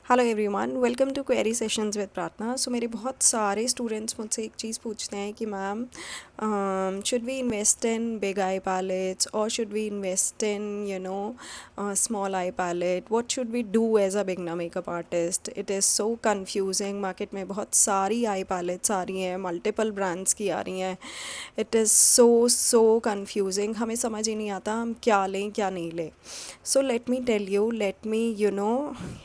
Hello everyone, welcome to query sessions with Prarthana. So मेरे बहुत सारे स्टूडेंट्स मुझसे एक चीज़ पूछते हैं कि ma'am, should we invest in big eye palettes और should we invest in small eye palette, what should we do as a beginner makeup artist. It is so confusing. Market में बहुत सारी आई पैलेट्स आ रही हैं, मल्टीपल ब्रांड्स की आ रही हैं। It is so confusing. हमें समझ ही नहीं आता हम क्या लें क्या नहीं लें। So let me tell you, let me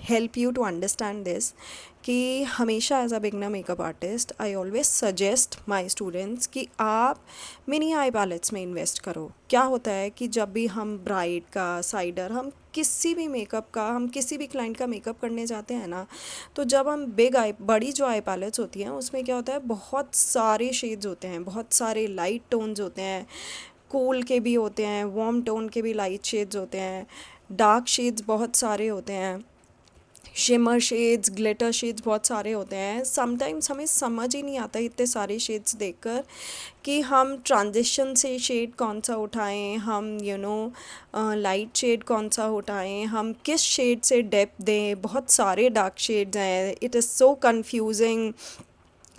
help you to understand this कि हमेशा as a beginner makeup artist I always suggest my students कि आप मिनी आई पैलेट्स में इन्वेस्ट करो। क्या होता है कि जब भी हम ब्राइड का, साइडर, हम किसी भी मेकअप का, हम किसी भी क्लाइंट का मेकअप करने जाते हैं ना, तो जब हम बड़ी जो आई पैलेट्स होती हैं उसमें क्या होता है, बहुत सारे शेड्स होते हैं, बहुत सारे लाइट टोन्स होते हैं, कूल के भी होते हैं, वार्म टोन के भी लाइट शेड्स होते हैं, डार्क शेड्स बहुत सारे होते हैं, शिमर शेड्स, ग्लिटर शेड्स बहुत सारे होते हैं। समटाइम्स हमें समझ ही नहीं आता इतने सारे शेड्स देखकर कि हम ट्रांजिशन से शेड कौन सा उठाएं, हम लाइट शेड कौन सा उठाएं, हम किस शेड से डेप्थ दें। बहुत सारे डार्क शेड्स हैं। It is so confusing.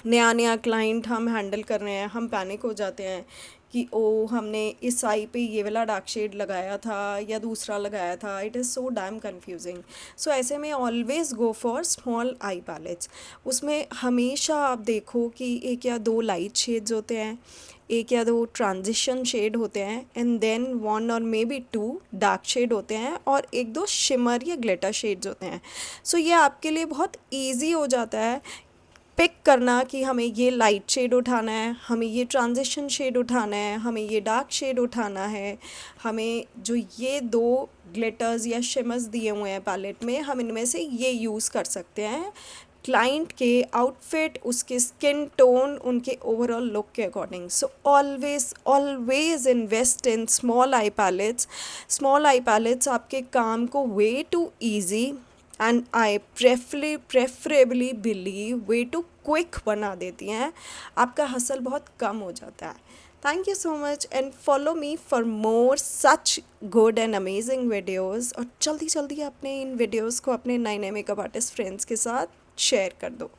नया नया क्लाइंट हम हैंडल कर रहे हैं, हम पैनिक हो जाते हैं कि ओ, हमने इस आई पे ये वाला डार्क शेड लगाया था या दूसरा लगाया था। It is so damn confusing. So ऐसे में always go for small eye palettes. उसमें हमेशा आप देखो कि एक या दो लाइट शेड्स होते हैं, एक या दो ट्रांजिशन शेड होते हैं, एंड देन वन और maybe two dark shade होते हैं, और एक दो शिमर या ग्लिटर शेड्स होते हैं। सो ये आपके लिए बहुत ईजी हो जाता है पिक करना कि हमें ये लाइट शेड उठाना है, हमें ये ट्रांजिशन शेड उठाना है, हमें ये डार्क शेड उठाना है, हमें जो ये दो ग्लिटर्स या शिमर्स दिए हुए हैं पैलेट में, हम इनमें से ये यूज़ कर सकते हैं क्लाइंट के आउटफिट, उसके स्किन टोन, उनके ओवरऑल लुक के according. So always always invest in small eye palettes. Small eye palettes आपके काम को way too easy and I preferably believe way too quick बना देती हैं। आपका हसल बहुत कम हो जाता है। Thank you so much and follow me for more such good and amazing videos. और जल्दी जल्दी अपने इन वीडियोज़ को अपने नए नए मेकअप आर्टिस्ट फ्रेंड्स के साथ शेयर कर दो।